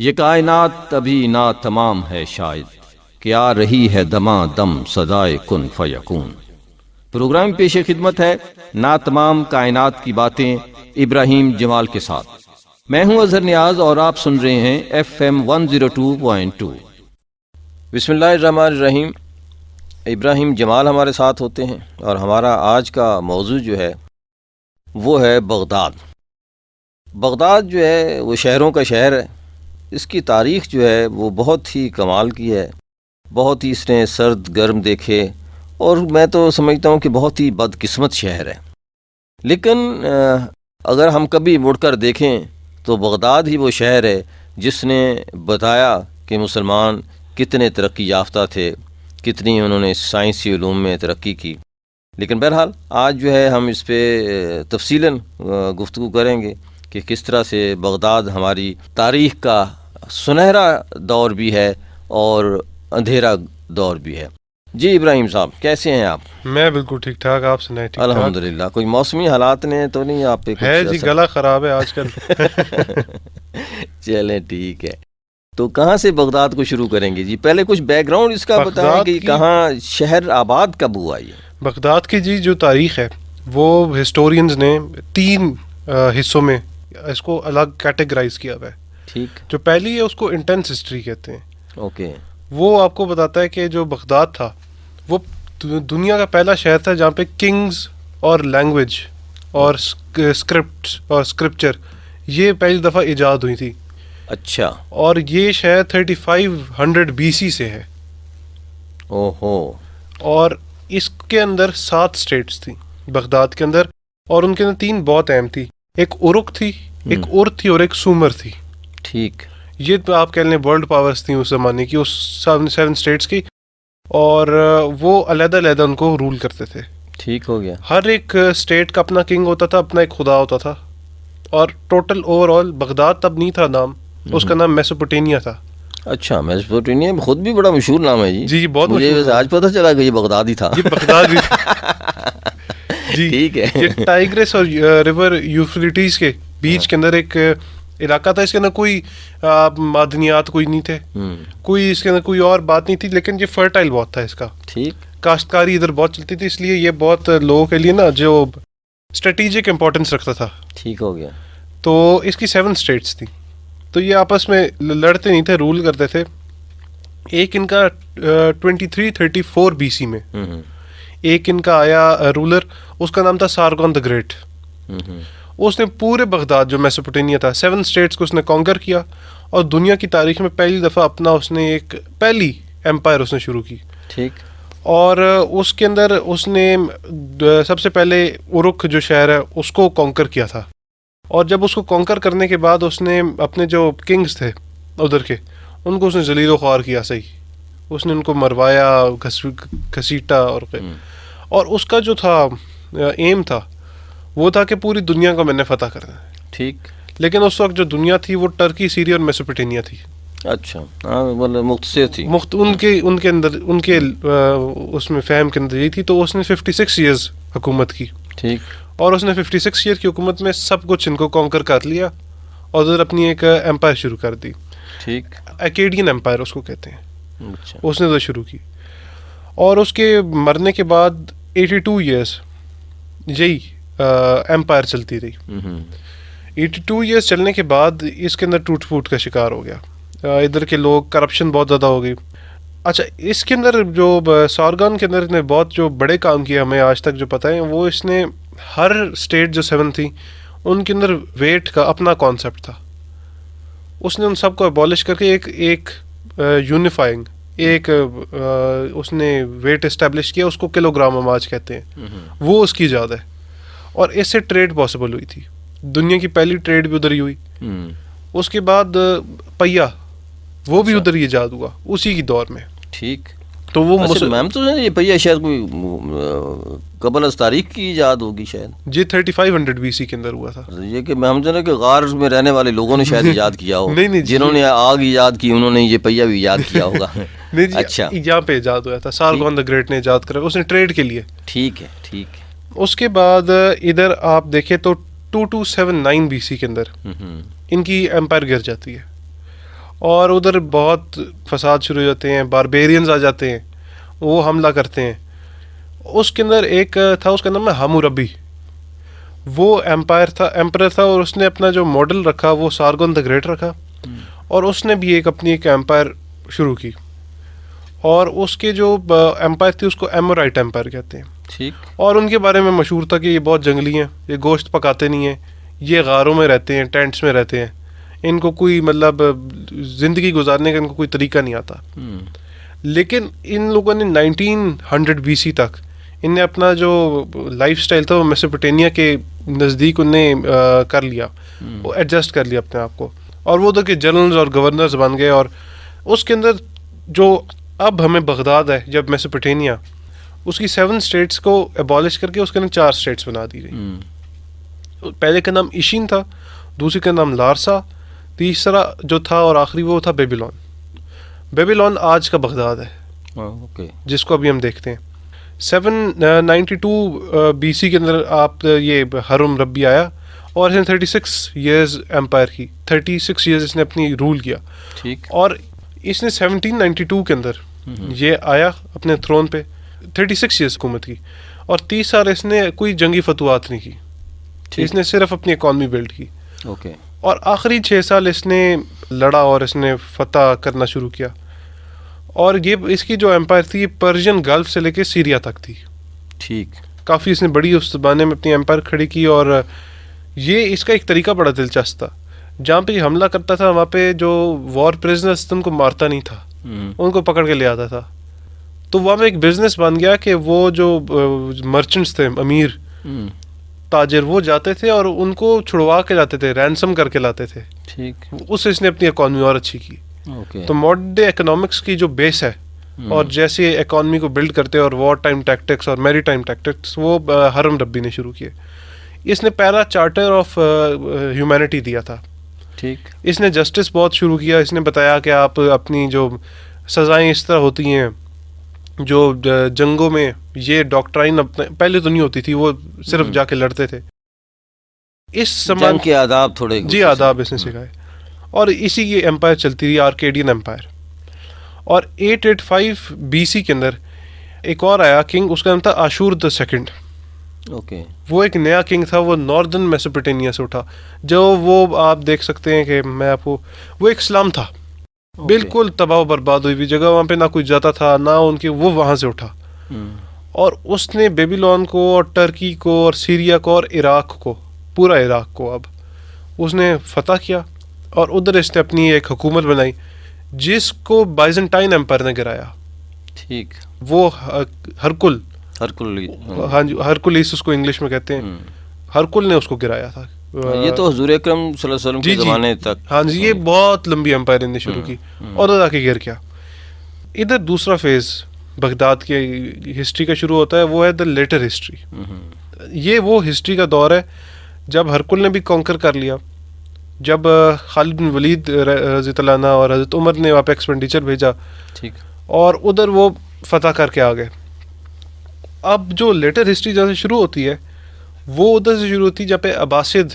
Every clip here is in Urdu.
یہ کائنات ابھی نا تمام ہے شاید کہ آ رہی ہے دماں دم صدائے کن فیکون۔ پروگرام پیش خدمت ہے نا تمام کائنات کی باتیں ابراہیم جمال کے ساتھ۔ میں ہوں اظہر نیاز اور آپ سن رہے ہیں FM 102.2۔ بسم اللہ الرحمن الرحیم۔ ابراہیم جمال ہمارے ساتھ ہوتے ہیں اور ہمارا آج کا موضوع جو ہے وہ ہے بغداد۔ بغداد جو ہے وہ شہروں کا شہر ہے۔ اس کی تاریخ جو ہے وہ بہت ہی کمال کی ہے، بہت ہی اس نے سرد گرم دیکھے، اور میں تو سمجھتا ہوں کہ بہت ہی بدقسمت شہر ہے۔ لیکن اگر ہم کبھی مڑ کر دیکھیں تو بغداد ہی وہ شہر ہے جس نے بتایا کہ مسلمان کتنے ترقی یافتہ تھے، کتنی انہوں نے سائنسی علوم میں ترقی کی۔ لیکن بہرحال آج جو ہے ہم اس پہ تفصیلاً گفتگو کریں گے کہ کس طرح سے بغداد ہماری تاریخ کا سنہرا دور بھی ہے اور اندھیرا دور بھی ہے۔ جی ابراہیم صاحب کیسے ہیں آپ؟ میں بالکل ٹھیک ٹھاک، آپ سنائیں؟ ٹھیک ٹھاک الحمدللہ۔ کوئی موسمی حالات نے تو نہیں آپ پہ ہے؟ جی گلا خراب ہے آج کل۔ چلیں ٹھیک ہے، تو کہاں سے بغداد کو شروع کریں گے؟ جی پہلے کچھ بیک گراؤنڈ اس کا بتائیں کہ کہاں شہر آباد کب ہوا یہ بغداد کی جی جو تاریخ ہے وہ ہسٹورینز نے 3 حصوں میں اس کو الگ کیٹیگرائز کیا ہوا ہے۔ ٹھیک، جو پہلی ہے اس کو انٹینس ہسٹری کہتے ہیں۔ اوکے۔ وہ آپ کو بتاتا ہے کہ جو بغداد تھا وہ دنیا کا پہلا شہر تھا جہاں پہ کنگز اور لینگویج اور اسکرپٹ اور اسکرپچر یہ پہلی دفعہ ایجاد ہوئی تھی۔ اچھا، اور یہ شہر 3500 BC سے ہے۔ اوہو۔ اور اس کے اندر 7 اسٹیٹس تھیں بغداد کے اندر، اور ان کے اندر 3 بہت اہم تھی۔ ایک ارک تھی، ایک ار تھی اور ایک سومر تھی۔ ٹھیک، یہ تو آپ کہہ لیں ورلڈ پاورز تھیں اس زمانے کی، اس 7 اسٹیٹس کی، اور وہ علیحدہ علیحدہ ان کو رول کرتے تھے۔ ٹھیک ہو گیا۔ ہر ایک اسٹیٹ کا اپنا کنگ ہوتا تھا، اپنا ایک خدا ہوتا تھا، اور ٹوٹل اوور آل بغداد تب نہیں تھا نام، اس کا نام میسوپوٹیمیا تھا۔ اچھا، میسوپوٹیمیا خود بھی بڑا مشہور نام ہے جی۔ جی بہت مجھے مشہور۔ آج پتہ چلا کہ یہ بغدادی تھا۔ یہ بغداد جی ٹھیک ہے۔ یہ ٹائگرس اور ریور یوفریٹیز کے بیچ کے اندر ایک علاقہ تھا۔ اس کے اندر کوئی معدنیات کوئی نہیں تھے، کوئی اس کے اندر کوئی اور بات نہیں تھی، لیکن یہ فرٹائل بہت تھا اس کا۔ ٹھیک، کاشتکاری ادھر بہت چلتی تھی، اس لیے یہ بہت لوگوں کے لیے نا جو اسٹریٹجک امپورٹنس رکھتا تھا۔ ٹھیک ہو گیا۔ تو اس کی 7 اسٹیٹس تھیں، تو یہ آپس میں لڑتے نہیں تھے، رول کرتے تھے۔ ایک ان کا 2334 BC میں ایک ان کا آیا رولر، اس کا نام تھا سارگون دا گریٹ۔ اس نے پورے بغداد جو میسوپوٹیمیا تھا 7 اسٹیٹس کو اس نے کانکر کیا، اور دنیا کی تاریخ میں پہلی دفعہ اپنا اس نے ایک پہلی ایمپائر اس نے شروع کی۔ ٹھیک، اور اس کے اندر اس نے سب سے پہلے ارک جو شہر ہے اس کو کانکر کیا تھا، اور جب اس کو کانکر کرنے کے بعد اس نے اپنے جو کنگز تھے ادھر کے ان کو اس نے ذلیل و خوار کیا، صحیح، اس نے ان کو مروایا، گھسیٹا، اور اس کا جو تھا ایم تھا وہ تھا کہ پوری دنیا کو میں نے فتح کرنا ہے۔ ٹھیک، لیکن اس وقت جو دنیا تھی وہ ٹرکی، سیریا اور میسوپوٹیمیا تھی۔ اچھا، ہاں مطلب مختصر تھی، ان کے اندر ان کے اس میں فہم کے اندر یہ تھی، تو اس نے 56 ایئرز حکومت کی۔ ٹھیک، اور اس نے 56 ایئر کی حکومت میں سب کچھ ان کو کانکر کر لیا، اور ادھر اپنی ایک ایمپائر شروع کر دی۔ ٹھیک، ایکیڈین ایمپائر اس کو کہتے ہیں۔ اچھا، اس نے ادھر شروع کی، اور اس کے مرنے کے بعد 82 ایئرز یہی ایمپائر چلتی رہی۔ 82 ایئرز چلنے کے بعد اس کے اندر ٹوٹ پھوٹ کا شکار ہو گیا، ادھر کے لوگ، کرپشن بہت زیادہ ہو گئی۔ اچھا، اس کے اندر جو سارگون کے اندر نے بہت جو بڑے کام کیے ہمیں آج تک جو پتہ ہے، وہ اس نے ہر اسٹیٹ جو 7 تھی ان کے اندر ویٹ کا اپنا کانسیپٹ تھا۔ اس نے ان سب کو ابالش کر کے ایک یونیفائنگ ایک اس نے ویٹ اسٹیبلش کیا، اس کو کلو گرام آج کہتے ہیں، وہ اس کی ایجاد ہے، اور اس سے ٹریڈ پاسبل ہوئی تھی۔ دنیا کی پہلی ٹریڈ بھی ادھر ہی ہوئی۔ اس کے بعد پہیا وہ بھی ادھر ہی ایجاد ہوا اسی کی دور میں۔ ٹھیک، تو وہ میم تو یہ پہیا شاید کوئی قبل از تاریخ کی ایجاد ہوگی شاید، جی 3500 BC کے اندر ہوا تھا۔ یہ کہ ہم جو ہے کہ غار میں رہنے والے لوگوں نے شاید ایجاد کیا ہو، نہیں جنہوں نے آگ ایجاد کی انہوں نے یہ پہیا بھی ایجاد کیا ہوگا۔ نہیں جی، اچھا، یہاں پہ ایجاد ہوا تھا، سارگون دا گریٹ نے ایجاد کرا، اس نے ٹریڈ کے لیے۔ ٹھیک ہے، ٹھیک ہے۔ اس کے بعد ادھر آپ دیکھیں تو 2279 BC کے اندر ان کی ایمپائر گر جاتی ہے، اور ادھر بہت فساد شروع ہو جاتے ہیں, باربیرینز آ جاتے ہیں, وہ حملہ کرتے ہیں. اس کے اندر ایک تھا, اس کا نام ہے ہموربی. وہ ایمپائر تھا اور اس نے اپنا جو ماڈل رکھا وہ سارگون دا گریٹ رکھا, اور اس نے بھی اپنی ایک ایمپائر شروع کی. اور اس کے جو ایمپائر تھی اس کو ایمورائٹ ایمپائر کہتے ہیں. ٹھیک. اور ان کے بارے میں مشہور تھا کہ یہ بہت جنگلی ہیں, یہ گوشت پکاتے نہیں ہیں, یہ غاروں میں رہتے ہیں, ٹینٹس میں رہتے ہیں, ان کو کوئی مطلب زندگی گزارنے کا ان کو کوئی طریقہ نہیں آتا. لیکن ان لوگوں نے 1900 BC تک ان نے اپنا جو لائف سٹائل تھا وہ میسوپوٹیمیا کے نزدیک ان نے کر لیا, وہ ایڈجسٹ کر لیا اپنے آپ کو, اور وہ ادھر کے جنرلز اور گورنرز بن گئے. اور اس کے اندر جو اب ہمیں بغداد ہے, جب میسوپوٹیمیا, اس کی 7 اسٹیٹس کو ایبالش کر کے اس کے اندر 4 اسٹیٹس بنا دی گئی. پہلے کا نام ایشین تھا, دوسری کا نام لارسا, تیسرا جو تھا اور آخری وہ تھا بیبیلون. بیبیلون آج کا بغداد ہے, جس کو ابھی ہم دیکھتے ہیں. 792 BC کے اندر آپ یہ ہرم ربی آیا, اور اس نے 36 ایئرز ایمپائر کی, 36 ایئرز اس نے اپنی رول کیا. ٹھیک. اور اس نے 1792 کے اندر یہ آیا اپنے تھرون پہ, 36 ایئرز حکومت کی, اور 30 سال اس نے کوئی جنگی فتوحات نہیں کی. اس نے صرف اپنی اکانومی بلڈ کی. اور آخری 6 سال اس نے لڑا اور اس نے فتح کرنا شروع کیا. اور یہ اس کی جو ایمپائر تھی یہ پرشین گلف سے لے کے سیریا تک تھی. ٹھیک. کافی اس نے بڑی اس زمانے میں اپنی ایمپائر کھڑی کی. اور یہ اس کا ایک طریقہ بڑا دلچسپ تھا, جہاں پہ یہ حملہ کرتا تھا وہاں پہ جو وار پریزنرز تھے ان کو مارتا نہیں تھا, ان کو پکڑ کے لے آتا تھا. تو وہاں میں ایک بزنس بن گیا کہ وہ جو مرچنٹس تھے, امیر تاجر, وہ جاتے تھے اور ان کو چھڑوا کے لاتے تھے, رینسم کر کے لاتے تھے. ٹھیک. اس سے اس نے اپنی اکانومی اور اچھی کی. تو ماڈرن ڈے اکنامکس کی جو بیس ہے اور جیسے اکانومی کو بلڈ کرتے اور وار ٹائم ٹیکٹکس اور میری ٹائم ٹیکٹکس, وہ ہرم ربی نے شروع کیے. اس نے پہلا چارٹر آف ہیومینٹی دیا تھا. ٹھیک. اس نے جسٹس بہت شروع کیا. اس نے بتایا کہ آپ اپنی جو سزائیں اس طرح ہوتی ہیں, جو جنگوں میں یہ ڈاکٹرائن پہلے تو نہیں ہوتی تھی, وہ صرف جا کے لڑتے تھے. اس جنگ کے آداب تھوڑے, جی آداب اس نے سکھائے. اور اسی کی ایمپائر چلتی رہی, آرکیڈین ایمپائر. اور 885 BC کے اندر ایک اور آیا کنگ, اس کا نام تھا آشور دا سیکنڈ. وہ ایک نیا کنگ تھا, وہ ناردرن میسوپوٹیمیا سے اٹھا. جو وہ آپ دیکھ سکتے ہیں کہ میں آپ کو, وہ ایک اسلام تھا, بالکل تباہ و برباد ہوئی ہوئی جگہ, وہاں پہ نہ کوئی جاتا تھا نہ ان کے, وہ وہاں سے اٹھا. اور اس نے بیبیلون کو اور ٹرکی کو اور سیریا کو اور عراق کو, پورا عراق کو اب اس نے فتح کیا. اور ادھر اس نے اپنی ایک حکومت بنائی جس کو بائزنٹائن ایمپائر نے گرایا. ٹھیک. وہ ہرکل, ہاں جی, ہرکولیس اس کو انگلش میں کہتے ہیں, ہرکل نے اس کو گرایا تھا. یہ تو حضور اکرم صلی اللہ علیہ وسلم کے زمانے تک. ہاں جی, یہ بہت لمبی ایمپائر نے شروع کی اور ادھر آ کے گر گیا. ادھر دوسرا فیز بغداد کی ہسٹری کا شروع ہوتا ہے, وہ ہے دا لیٹر ہسٹری. یہ وہ ہسٹری کا دور ہے جب ہرکل نے بھی کانکر کر لیا, جب خالد بن ولید رضی اللہ عنہ اور حضرت عمر نے وہاں پہ ایکسپینڈیچر بھیجا, ٹھیک, اور ادھر وہ فتح کر کے آ گئے. اب جو لیٹر ہسٹری جہاں سے شروع ہوتی ہے وہ ادھر سے شروع ہوتی ہے جہاں پہ عباسد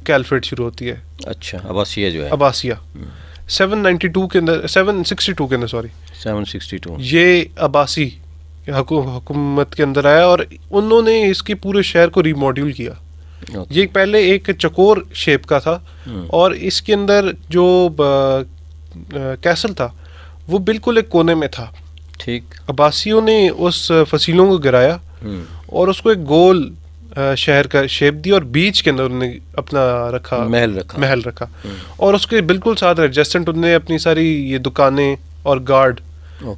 کیلفیٹ شروع ہوتی ہے. اچھا, عباسیہ جو ہے, عباسیہ 792 کے اندر, 762 کے اندر, سوری 762, یہ عباسی حکومت کے اندر آیا, اور انہوں نے اس کے پورے شہر کو ریماڈیول کیا. یہ پہلے ایک چکور شیپ کا تھا, اور اس کے اندر جو کیسل تھا وہ بالکل ایک کونے میں تھا. ٹھیک. عباسیوں نے اس فصیلوں کو گرایا اور اس کو ایک گول شہر کا شیپ دی, اور بیچ کے اندر انہوں نے اپنا محل رکھا. اور اس کے بالکل ساتھ ایڈجسٹنٹ انہوں نے اپنی ساری یہ دکانیں اور گارڈ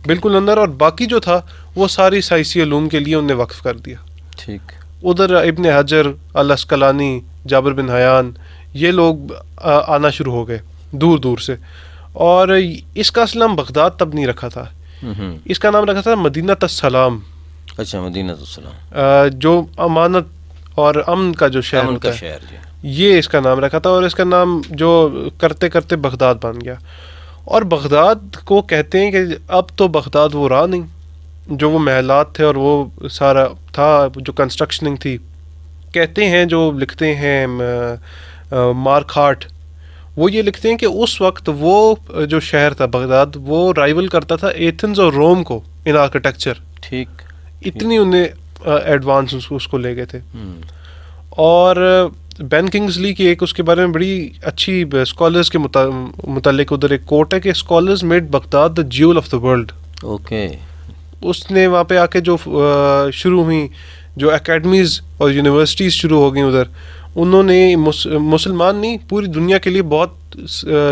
بالکل اندر, اور باقی جو تھا وہ ساری سائنسی علوم کے لیے انہوں نے وقف کر دیا. ٹھیک. ادھر ابن حجر, الاسقلانی, جابر بن حیان, یہ لوگ آنا شروع ہو گئے دور دور سے. اور اس کا اصل نام بغداد تب نہیں رکھا تھا, اس کا نام رکھا تھا مدینہ السلام. اچھا, مدینہ السلام, جو امانت اور امن کا جو شہر ہوتا ہے, یہ اس کا نام رکھا تھا. اور اس کا نام جو کرتے کرتے بغداد بن گیا. اور بغداد کو کہتے ہیں کہ اب تو بغداد وہ رہا نہیں, جو وہ محلات تھے اور وہ سارا تھا, جو کنسٹرکشننگ تھی. کہتے ہیں جو لکھتے ہیں مارک ہارٹ, وہ یہ لکھتے ہیں کہ اس وقت وہ جو شہر تھا بغداد وہ رائیول کرتا تھا ایتھنز اور روم کو ان آرکیٹیکچر. ٹھیک. اتنی انہیں ایڈوانس اس کو لے گئے تھے. اور بین کنگزلی کی ایک اس کے بارے میں بڑی اچھی اسکالرز کے متعلق ادھر ایک کوٹ ہے کہ scholars made Baghdad the jewel of the world. Okay. اس نے وہاں پہ آ کے جو شروع ہوئیں جو اکیڈمیز اور یونیورسٹیز شروع ہو گئیں ادھر, انہوں نے مسلمان نہیں پوری دنیا کے لیے بہت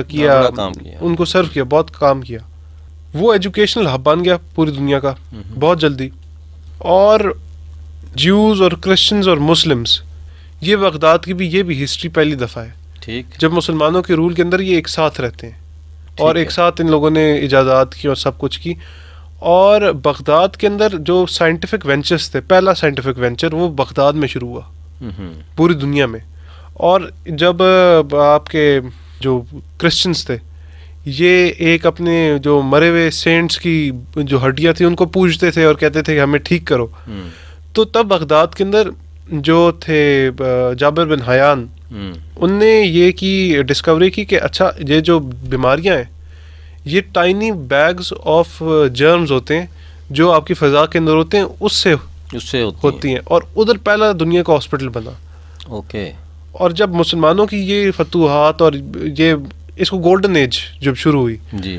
کیا, ان کو سرو کیا, بہت کام کیا. وہ ایجوکیشنل ہب بن گیا پوری دنیا کا بہت جلدی. اور جیوز اور کرسچنز اور مسلمس یہ بغداد کی بھی یہ بھی ہسٹری پہلی دفعہ ہے. ٹھیک. جب مسلمانوں کے رول کے اندر یہ ایک ساتھ رہتے ہیں اور ایک ساتھ ان لوگوں نے ایجادات کی اور سب کچھ کی. اور بغداد کے اندر جو سائنٹیفک وینچرس تھے, پہلا سائنٹیفک وینچر وہ بغداد میں شروع ہوا پوری دنیا میں. اور جب آپ کے جو کرسچنس تھے یہ ایک اپنے جو مرے ہوئے سینٹس کی جو ہڈیاں تھیں ان کو پوجتے تھے اور کہتے تھے کہ ہمیں ٹھیک کرو, تو تب بغداد کے اندر جو تھے جابر بن حیان, ان نے یہ کی ڈسکوری کی کہ اچھا یہ جو بیماریاں ہیں یہ ٹائنی بیگز آف جرمز ہوتے ہیں جو آپ کی فضا کے اندر ہوتے ہیں, اس سے ہوتی ہیں. اور ادھر پہلا دنیا کا ہاسپٹل بنا. اوکے. اور جب مسلمانوں کی یہ فتوحات اور یہ اس کو گولڈن ایج جب شروع ہوئی جی,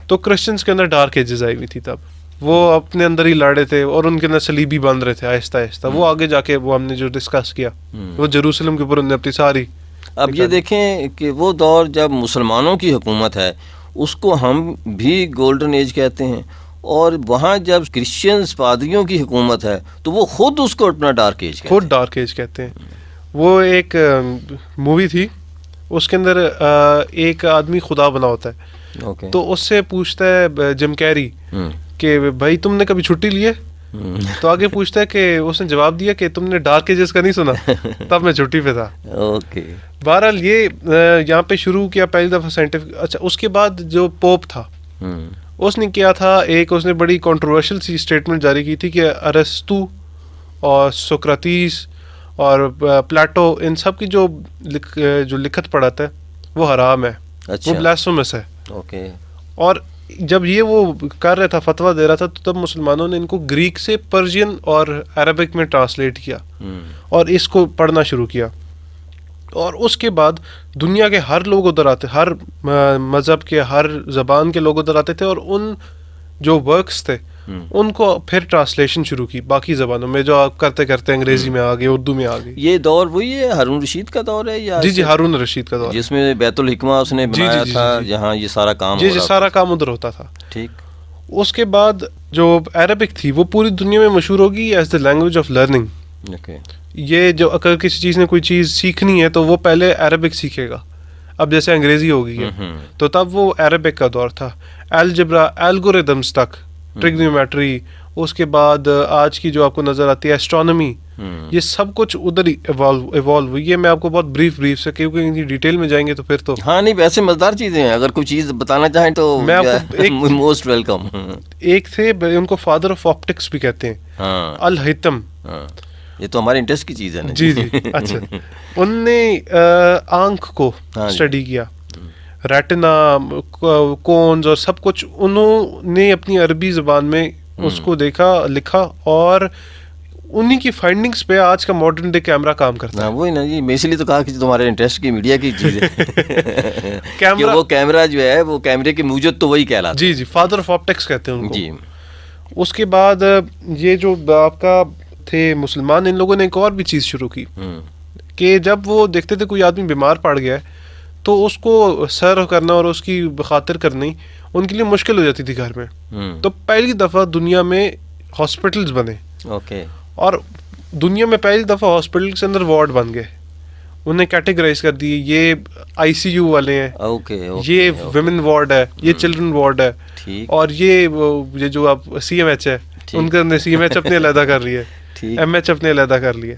تو کرسچنس کے اندر ڈارک ایجز آئی ہوئی تھی. تب وہ اپنے اندر ہی لڑے تھے اور ان کے اندر صلیبی بن رہے تھے آہستہ آہستہ. وہ آگے جا کے وہ ہم نے جو ڈسکس کیا وہ جیروسلم کے اوپر انہوں نے اپنی ساری. اب یہ دیکھیں کہ وہ دور جب مسلمانوں کی حکومت ہے اس کو ہم بھی گولڈن ایج کہتے ہیں, اور وہاں جب کرسچنز پادریوں کی حکومت ہے تو وہ خود اس کو اپنا ڈارک ایج کہتے ہیں. خود ڈارک ایج کہتے ہیں. وہ ایک مووی تھی, اس کے اندر ایک آدمی خدا بنا ہوتا ہے, تو اس سے پوچھتا ہے جم کیری کہ بھائی تم نے کبھی چھٹی لی ہے, تو آگے پوچھتا ہے کہ اس نے جواب دیا کہ تم نے ڈارک ایجز کا نہیں سنا, تب میں چھٹی پہ تھا. اوکے. بہرحال یہ یہاں پہ شروع کیا پہلی دفعہ سائنٹیفک. اچھا اس کے بعد جو پوپ تھا اس نے کیا تھا, ایک اس نے بڑی کنٹروورشل سی اسٹیٹمنٹ جاری کی تھی کہ ارسطو اور سوکراتیس اور پلاٹو ان سب کی جو لکھت پڑھاتا ہے وہ حرام ہے, وہ بلاسفیمس ہے. اوکے. اور جب یہ وہ کر رہا تھا فتویٰ دے رہا تھا تو تب مسلمانوں نے ان کو گریک سے پرشین اور عربک میں ٹرانسلیٹ کیا اور اس کو پڑھنا شروع کیا. اور اس کے بعد دنیا کے ہر لوگ ادھر آتے, ہر مذہب کے ہر زبان کے لوگ ادھر آتے تھے, اور ان جو ورکس تھے ان کو پھر ٹرانسلیشن شروع کی باقی زبانوں میں, جو آپ کرتے کرتے انگریزی میں آ گئے, اردو میں آ گئی. یہ دور وہی ہے ہارون رشید کا دور ہے یا؟ جی ہارون رشید کا دور, جس میں بیت الحکمہ اس نے بنایا تھا, جہاں یہ سارا کام جی سارا کام ادھر ہوتا تھا. ٹھیک. اس کے بعد جو عربک تھی وہ پوری دنیا میں مشہور ہوگی as the language of learning. یہ جو اگر کسی چیز نے کوئی چیز سیکھنی ہے تو وہ پہلے عربک سیکھے گا. اب جیسے انگریزی ہو گئی ہے تو تب وہ عربک کا دور تھا. الجبرا, الگوریدمس تک, ٹریگنومیٹری, اس کے بعد آج کی جو آپ کو نظر آتی ہے ایسٹرونومی, یہ سب کچھ ادھر ہی ایوالو ہوئی ہے. میں آپ کو بہت بریف سے کیونکہ ڈیٹیل میں جائیں گے تو پھر تو ہاں نہیں, ویسے مزدار چیزیں ہیں, اگر کوئی چیز بتانا چاہیں تو میں آپ کو موسٹ ویلکم. ایک تھے ان کو فادر آف آپٹکس بھی کہتے ہیں, الہیتم. یہ تو ہمارے انٹرسٹ کی چیز ہے نا. جی اچھا. ان نے آنکھ کو اسٹڈی کیا, ریٹنا, کونز اور سب کچھ انہوں نے اپنی عربی زبان میں اس کو دیکھا, لکھا, اور انہی کی فائنڈنگز پہ آج کا ماڈرن ڈے کیمرہ کام کرتا ہے. وہی نا جی, میں اس لیے تو کہا کہ تمہارے انٹرسٹ کی میڈیا کی چیز ہے. وہ کیمرہ جو ہے وہ کیمرے کی موجود تو وہی کہلاتا ہے. جی فادر آف آپٹکس کہتے ہیں ان کو. جی. اس کے بعد یہ جو آپ کا تھے مسلمان, ان لوگوں نے ایک اور بھی چیز شروع کی کہ جب وہ دیکھتے تھے کوئی آدمی بیمار پڑ گیا ہے تو اس کو سرو کرنا اور اس کی خاطر کرنی ان کے لیے مشکل ہو جاتی تھی گھر میں. تو پہلی دفعہ دنیا میں ہاسپٹلز بنے. اوکے. اور دنیا میں پہلی دفعہ ہاسپٹل کے اندر وارڈ بن گئے, انہیں کیٹیگرائز کر دیے, یہ آئی سی یو والے ہیں, یہ ویمن وارڈ ہے, یہ چلڈرن وارڈ ہے, اور یہ جو آپ سی ایم ایچ ہے ان کے اندر سی ایم ایچ اپنے علیحدہ کر رہی ہے, ایم ایچ اپنے علیحدہ کر لیے.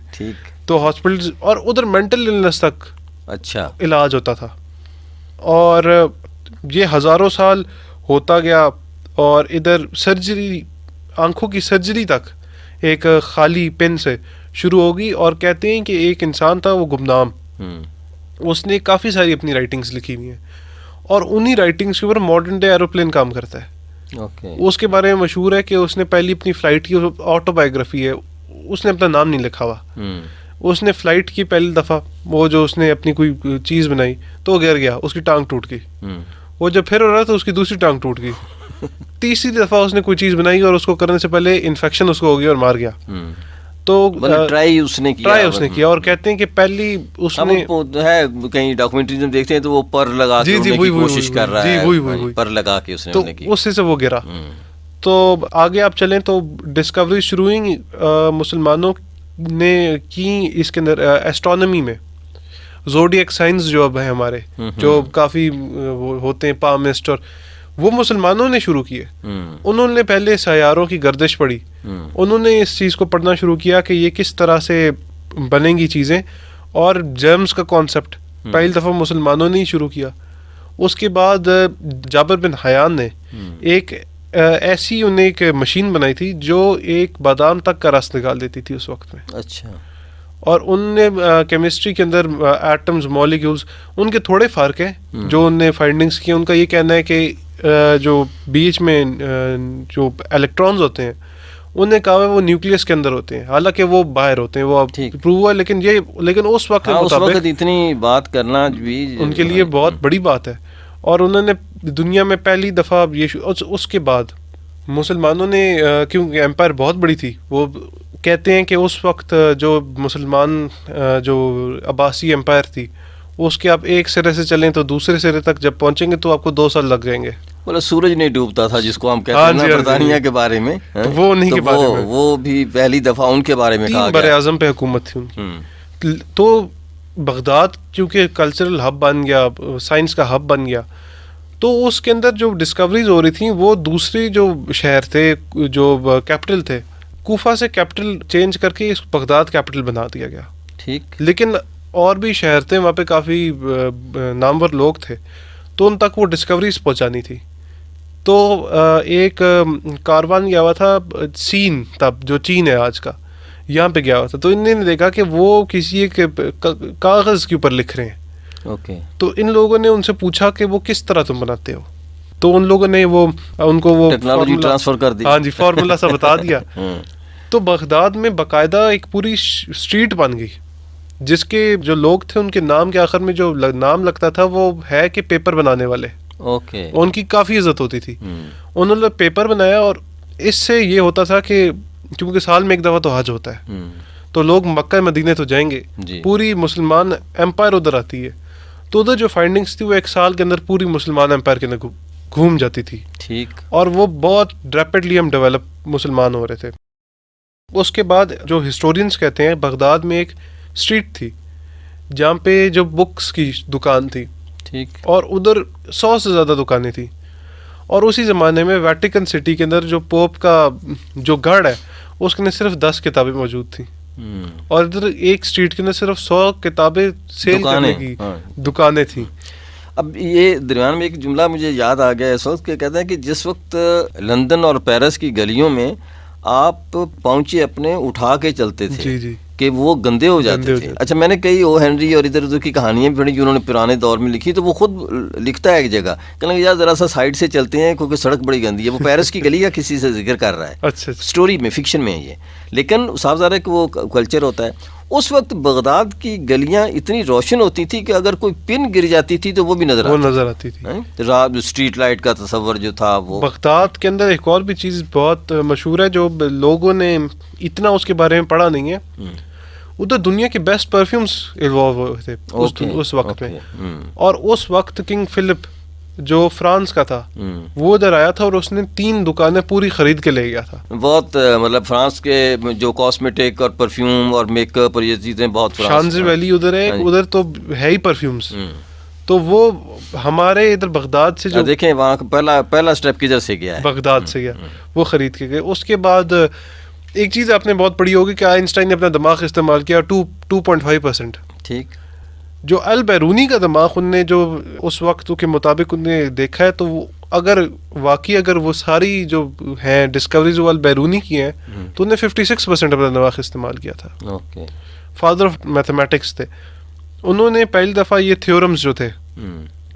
تو ہاسپٹلز, اور ادھر مینٹل النس تک اچھا علاج ہوتا تھا, اور یہ ہزاروں سال ہوتا گیا. اور ادھر سرجری, آنکھوں کی سرجری تک ایک خالی پن سے شروع ہوگی. اور کہتے ہیں کہ ایک انسان تھا وہ گمنام, اس نے کافی ساری اپنی رائٹنگس لکھی ہوئی ہیں اور انہی رائٹنگس کے اوپر ماڈرن ڈے ایروپلین کام کرتا ہے. اوکے. اس کے بارے میں مشہور ہے کہ اس نے پہلی اپنی فلائٹ کی آٹو بایوگرافی ہے, اس نے اپنا نام نہیں لکھا ہوا. اس نے فلائٹ کی پہلی دفعہ, وہ جو اس نے اپنی کوئی چیز بنائی تو وہ گر گیا, اس کی ٹانگ ٹوٹ گئی. وہ جب پھر ہو رہا تو اس کی دوسری ٹانگ ٹوٹ گئی. تیسری دفعہ اس نے کوئی چیز بنائی اور اس کو کرنے سے پہلے انفیکشن اس کو ہو گیا اور مار گیا. تو ٹرائی اس نے کیا اور کہتے ہیں کہ پہلی اس نے ہے کہیں ڈاکومنٹریز میں دیکھتے ہیں تو وہ پر لگا کے کی کوشش کر رہا ہے, پر لگا کے اس نے, تو اس سے وہ گرا. تو آگے آپ چلیں تو ڈسکوری شروع ہوئی مسلمانوں نے کی اس کے اندر ایسٹرونومی میں. زوڈیک سائنس جو اب ہیں ہمارے, جو کافی ہوتے ہیں پامسٹ, اور وہ مسلمانوں نے شروع کیے. انہوں نے پہلے سیاروں کی گردش پڑھی, انہوں نے اس چیز کو پڑھنا شروع کیا کہ یہ کس طرح سے بنیں گی چیزیں, اور جرمز کا کانسیپٹ پہلی دفعہ مسلمانوں نے ہی شروع کیا. اس کے بعد جابر بن حیان نے ایک ایسی انہیں ایک مشین بنائی تھی جو ایک بادام تک کا رس نکال دیتی تھی اس وقت میں. اچھا. اور ان نے کیمسٹری کے اندر ایٹمز, مالیکیولز, ان کے تھوڑے فرق ہیں جو ان نے فائنڈنگس کی. ان کا یہ کہنا ہے کہ جو بیچ میں جو الیکٹرانز ہوتے ہیں انہوں نے کہا ہے وہ نیوکلیس کے اندر ہوتے ہیں, حالانکہ وہ باہر ہوتے ہیں, وہ اب پروو ہوا, لیکن اس وقت اتنی بات کرنا بھی ان کے لیے بہت بڑی بات ہے. اور انہوں نے دنیا میں پہلی دفعہ یہ اس کے بعد مسلمانوں نے, کیونکہ ایمپائر بہت بڑی تھی, وہ کہتے ہیں کہ اس وقت جو مسلمان جو عباسی ایمپائر تھی اس کے آپ ایک سرے سے چلیں تو دوسرے سرے تک جب پہنچیں گے تو آپ کو 2 سال لگ جائیں گے. بولے سورج نہیں ڈوبتا تھا جس کو ہم کہتے ہیں نا برطانیہ کے بارے میں, وہ انہیں کے بارے میں, وہ بھی پہلی دفعہ ان کے بارے میں کہا گیا. بر اعظم پہ حکومت تھی ان کی. تو بغداد کیونکہ کلچرل ہب بن گیا, سائنس کا ہب بن گیا, تو اس کے اندر جو ڈسکوریز ہو رہی تھیں وہ دوسری جو شہر تھے جو کیپٹل تھے, کوفہ سے کیپٹل چینج کر کے اس بغداد کیپٹل بنا دیا گیا. ٹھیک. لیکن اور بھی شہر تھے وہاں پہ, کافی نامور لوگ تھے, تو ان تک وہ ڈسکوریز پہنچانی تھی. تو ایک کاروان گیا ہوا تھا سین, تب جو چین ہے آج کا, یہاں پہ گیا ہوا تھا. تو انہوں نے دیکھا کہ وہ کسی ایک کاغذ کے اوپر لکھ رہے ہیں. تو ان لوگوں نے ان سے پوچھا کہ وہ کس طرح تم بناتے ہو, تو ان لوگوں نے وہ ان کو وہ ٹیکنالوجی ٹرانسفر کر دی. ہاں جی, فارمولا سا بتا دیا. تو بغداد میں باقاعدہ ایک پوری اسٹریٹ بن گئی جس کے جو لوگ تھے ان کے نام کے آخر میں جو نام لگتا تھا وہ ہے کہ پیپر بنانے والے. ان کی کافی عزت ہوتی تھی. انہوں نے پیپر بنایا, اور اس سے یہ ہوتا تھا کہ کیونکہ سال میں ایک دفعہ تو حج ہوتا ہے, تو لوگ مکہ مدینے تو جائیں گے, پوری مسلمان ایمپائر ادھر آتی ہے, تو ادھر جو فائنڈنگس تھی وہ ایک سال کے اندر پوری مسلمان ایمپائر کے اندر گھوم جاتی تھی. ٹھیک. اور وہ بہت ریپڈلی ہم ڈیولپ مسلمان ہو رہے تھے. اس کے بعد جو ہسٹورینس کہتے ہیں بغداد میں ایک اسٹریٹ تھی جہاں پہ جو بکس کی دکان تھی. ٹھیک. اور ادھر 100 سے زیادہ دکانیں تھیں. اور اسی زمانے میں ویٹیکن سٹی کے اندر جو پوپ کا جو گڑھ ہے اس کے اندر صرف 10 کتابیں موجود تھیں, اور ادھر ایک اسٹریٹ کے اندر صرف 100 کتابیں سیل کرنے کی دکانیں تھیں. اب یہ درمیان میں ایک جملہ مجھے یاد آ گیا اس وقت کہ کہتے ہیں کہ جس وقت لندن اور پیرس کی گلیوں میں آپ پہنچے اپنے اٹھا کے چلتے تھے, جی جی, کہ وہ گندے ہو جاتے تھے. اچھا, میں نے کئی او ہینری اور ادھر ادھر کی کہانیاں بھی پڑھی جو انہوں نے پرانے دور میں لکھی, تو وہ خود لکھتا ہے ایک جگہ کہنا کہ یار ذرا سا سائڈ سے چلتے ہیں کیونکہ سڑک بڑی گندی ہے. وہ پیرس کی گلی کا کسی سے ذکر کر رہا ہے, اچھا, اسٹوری میں, فکشن میں ہے یہ, لیکن صاف ظاہر ہے کہ وہ کلچر ہوتا ہے. اس وقت بغداد کی گلیاں اتنی روشن ہوتی تھی کہ اگر کوئی پن گر جاتی تھی تو وہ بھی نظر آتی تھی. رات اسٹریٹ لائٹ کا تصور جو تھا وہ. بغداد کے اندر ایک اور بھی چیز بہت مشہور ہے جو لوگوں نے اتنا اس کے بارے میں پڑھا نہیں ہے. ادھر دنیا کے بیسٹ پرفیومز ایوالو ہوئے تھے اس وقت میں. اور اس وقت کنگ فلپ جو فرانس کا تھا وہ ادھر آیا تھا اور اس نے 3 دکانیں پوری خرید کے لے گیا تھا. بہت مطلب فرانس کے جو کاسمیٹک اور پرفیوم اور میک اپ اور یہ چیزیں بہت. شانزی ویلی ادھر ہے, ادھر تو ہے ہی پرفیومز. تو وہ ہمارے ادھر بغداد سے جو دیکھیں وہاں پہلا اسٹیپ کدھر سے گیا ہے, بغداد سے گیا, وہ خرید کے گئے. اس کے بعد ایک چیز آپ نے بہت پڑھی ہوگی کہ آئنسٹائن نے اپنا دماغ استعمال کیا 2.5%. ٹھیک. جو البیرونی کا دماغ ان نے جو اس وقت کے مطابق ان نے دیکھا ہے, تو اگر واقعی اگر وہ ساری جو ہیں ڈسکوریز وہ البیرونی کی ہیں تو انہوں نے 56% اپنا دماغ استعمال کیا تھا. اوکے. فادر آف میتھمیٹکس تھے. انہوں نے پہلی دفعہ یہ تھیورمز جو تھے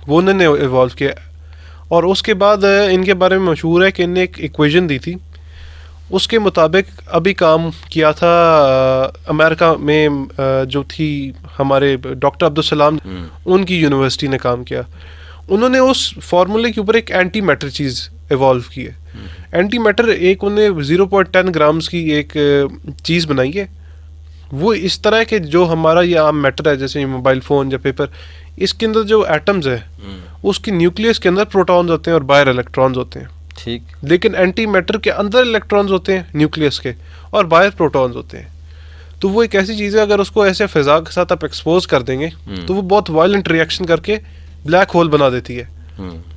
وہ انہوں نے ایوالو کیا، اور اس کے بعد ان کے بارے میں مشہور ہے کہ انہوں نے ایک ایکویژن دی تھی، اس کے مطابق ابھی کام کیا تھا امریکہ میں جو تھی ہمارے ڈاکٹر عبدالسلام، ان کی یونیورسٹی نے کام کیا. انہوں نے اس فارمولے کے اوپر ایک اینٹی میٹر چیز ایوالو کی ہے. اینٹی میٹر ایک انہوں نے 0.10 گرامز کی ایک چیز بنائی ہے. وہ اس طرح کہ جو ہمارا یہ عام میٹر ہے جیسے موبائل فون یا پیپر، اس کے اندر جو ایٹمز ہے اس کی نیوکلیس کے اندر پروٹونز ہوتے ہیں اور باہر الیکٹرانز ہوتے ہیں. ٹھیک. لیکن اینٹی میٹر کے اندر الیکٹرانز ہوتے ہیں نیوکلیس کے اور باہر پروٹونز ہوتے ہیں. تو وہ ایک ایسی چیز ہے اگر اس کو ایسے فضا کے ساتھ آپ ایکسپوز کر دیں گے تو وہ بہت وائلنٹ ریئیکشن کر کے بلیک ہول بنا دیتی ہے،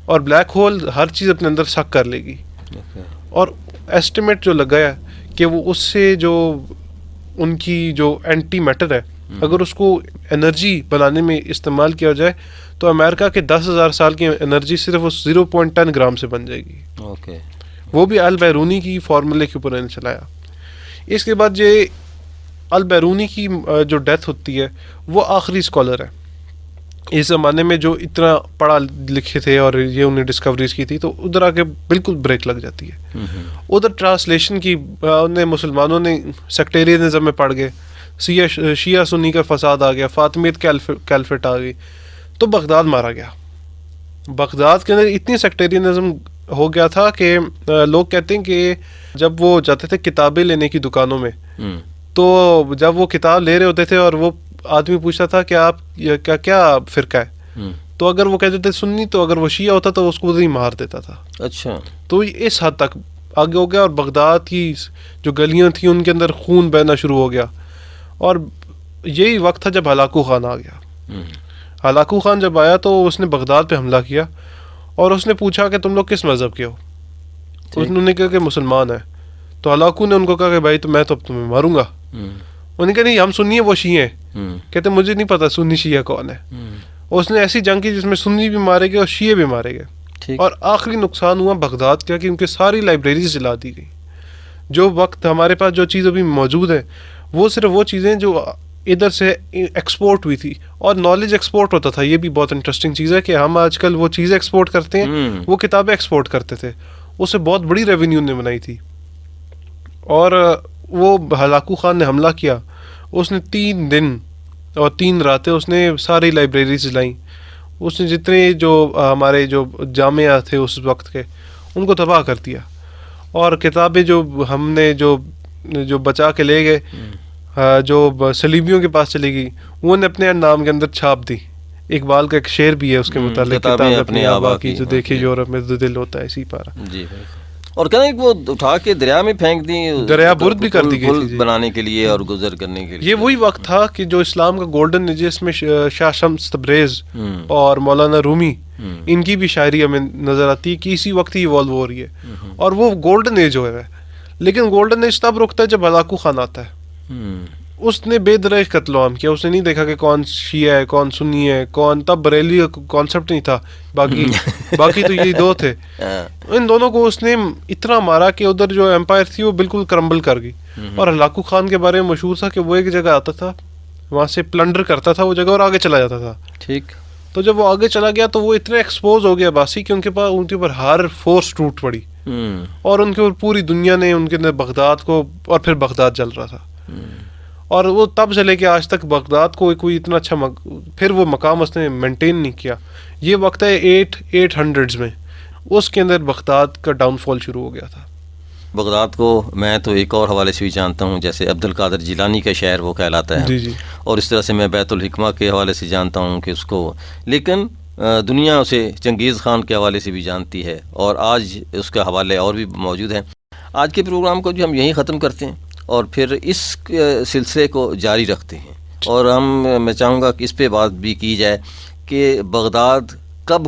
اور بلیک ہول ہر چیز اپنے اندر سک کر لے گی. اور ایسٹیمیٹ جو لگایا کہ وہ اس سے جو ان کی جو اینٹی میٹر ہے اگر اس کو انرجی بنانے میں استعمال کیا جائے تو امریکہ کے 10,000 سال کی انرجی صرف اس 0.10 گرام سے بن جائے گی. اوکے. وہ بھی البیرونی کی فارمولے کے اوپر انہوں نے چلایا. اس کے بعد یہ البیرونی کی جو ڈیتھ ہوتی ہے وہ آخری اسکالر ہے اس زمانے میں جو اتنا پڑھا لکھے تھے اور یہ انہیں ڈسکوریز کی تھی، تو ادھر آ کے بالکل بریک لگ جاتی ہے. ادھر ٹرانسلیشن کی انہیں مسلمانوں نے سیکٹیرینزم میں پڑ گئے، شیعہ سنی کا فساد آ گیا، فاطمیت کیلفٹ آ گئی، تو بغداد مارا گیا. بغداد کے اندر اتنی سیکٹیرینزم ہو گیا تھا کہ لوگ کہتے ہیں کہ جب وہ جاتے تھے کتابیں لینے کی دکانوں میں تو جب وہ کتاب لے رہے ہوتے تھے اور وہ آدمی پوچھتا تھا کہ آپ کیا فرقہ ہے، تو اگر وہ کہتے تھے سنی تو اگر وہ شیعہ ہوتا تو اس کو ادھر ہی مار دیتا تھا. اچھا. تو اس حد تک آگے ہو گیا، اور بغداد کی جو گلیاں تھیں ان کے اندر خون بہنا شروع ہو گیا. اور یہی وقت تھا جب ہلاکو خان آ گیا. ہلاکو خان جب آیا تو اس نے بغداد پہ حملہ کیا اور اس نے پوچھا کہ تم لوگ کس مذہب کے ہو. انہوں نے کہا کہ مسلمان ہیں. تو ہلاکو نے ان کو کہا کہ بھائی تو میں تو تمہیں ماروں گا. انہوں نے کہا نہیں ہم سنی ہیں وہ شیعہ ہیں. کہتے مجھے نہیں پتا سنی شیعہ کون ہے. اس نے ایسی جنگ کی جس میں سنی بھی مارے گئے اور شیعہ بھی مارے گئے. اور آخری نقصان ہوا بغداد کا کہ ان کی ساری لائبریریز جلا دی گئی. جو وقت ہمارے پاس جو چیز ابھی موجود ہے وہ صرف وہ چیزیں جو ادھر سے ایکسپورٹ ہوئی تھی، اور نالج ایکسپورٹ ہوتا تھا. یہ بھی بہت انٹرسٹنگ چیز ہے کہ ہم آج کل وہ چیزیں ایکسپورٹ کرتے ہیں، وہ کتابیں ایکسپورٹ کرتے تھے. اس سے بہت بڑی ریونیو نے بنائی تھی. اور وہ ہلاکو خان نے حملہ کیا، اس نے 3 دن اور 3 راتیں اس نے ساری لائبریریز جلائیں. اس نے جتنے جو ہمارے جو جامعہ تھے اس وقت کے ان کو تباہ کر دیا. اور کتابیں جو ہم نے جو بچا کے لے گئے جو صلیبیوں کے پاس چلی گئی وہ نے اپنے نام کے اندر چھاپ دی. اقبال کا ایک شعر بھی ہے اس کے متعلق، کتابیں اپنے آبا کی جو دیکھے یورپ میں دل ہوتا ہے اسی پارا. جی. اور کہنا کہ وہ اٹھا کے دریا میں پھینک دی، دریا برد بھی کر دی گئی تھی بنانے کے لیے اور گزر کرنے کے لیے. یہ وہی وقت تھا کہ جو اسلام کا گولڈن ایج، اس میں شاہ شمس تبریز اور مولانا رومی ان کی بھی شاعری ہمیں نظر آتی ہے کہ اسی وقت ہی ایوالو ہو رہی ہے. اور وہ گولڈن ایج ہو رہا ہے. لیکن گولڈن ایج تب رکتا ہے جب ہلاکو خان آتا ہے. اس نے بے درائش قتل عام کیا. اس نے نہیں دیکھا کہ کون شیعہ ہے کون سنی ہے کون، تب بریلی کا کانسیپٹ نہیں تھا، باقی تو یہی 2 تھے. ان دونوں کو اس نے اتنا مارا کہ ادھر جو امپائر تھی وہ بالکل کرمبل کر گئی. اور ہلاکو خان کے بارے میں مشہور تھا کہ وہ ایک جگہ آتا تھا، وہاں سے پلنڈر کرتا تھا وہ جگہ اور آگے چلا جاتا تھا. ٹھیک. تو جب وہ آگے چلا گیا تو وہ اتنا ایکسپوز ہو گیا باسی کہ ان کے اوپر ہر فورس ٹوٹ پڑی، اور ان کے اوپر پوری دنیا نے ان کے اندر بغداد کو، اور پھر بغداد جل رہا تھا. اور وہ تب سے لے کے آج تک بغداد کو کوئی اتنا اچھا پھر وہ مقام اس نے مینٹین نہیں کیا. یہ وقت ہے 800s میں، اس کے اندر بغداد کا ڈاؤن فال شروع ہو گیا تھا. بغداد کو میں تو ایک اور حوالے سے بھی جانتا ہوں، جیسے عبد القادر جیلانی کا شہر وہ کہلاتا ہے. جی. اور اس طرح سے میں بیت الحکمہ کے حوالے سے جانتا ہوں کہ اس کو، لیکن دنیا اسے چنگیز خان کے حوالے سے بھی جانتی ہے، اور آج اس کا حوالے اور بھی موجود ہیں. آج کے پروگرام کو جو ہم یہیں ختم کرتے ہیں اور پھر اس سلسلے کو جاری رکھتے ہیں. اور میں چاہوں گا کہ اس پہ بات بھی کی جائے کہ بغداد کب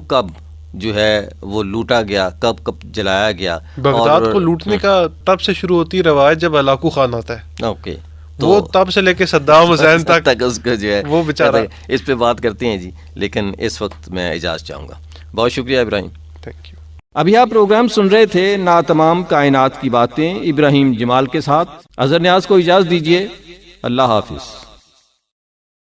جو ہے وہ لوٹا گیا، کب جلایا گیا. بغداد کو لوٹنے کا تب سے شروع ہوتی روایت جب ہلاکو خان آتا ہے. اوکے. تو وہ تب سے لے کے صدام حسین تک اس کا جو ہے وہ بیچارہ، اس پہ بات کرتے ہیں جی. لیکن اس وقت میں اجازت چاہوں گا. بہت شکریہ ابراہیم. Thank you. ابھی آپ پروگرام سن رہے تھے نا تمام کائنات کی باتیں ابراہیم جمال کے ساتھ. اظہر نیاز کو اجازت دیجیے. اللہ حافظ.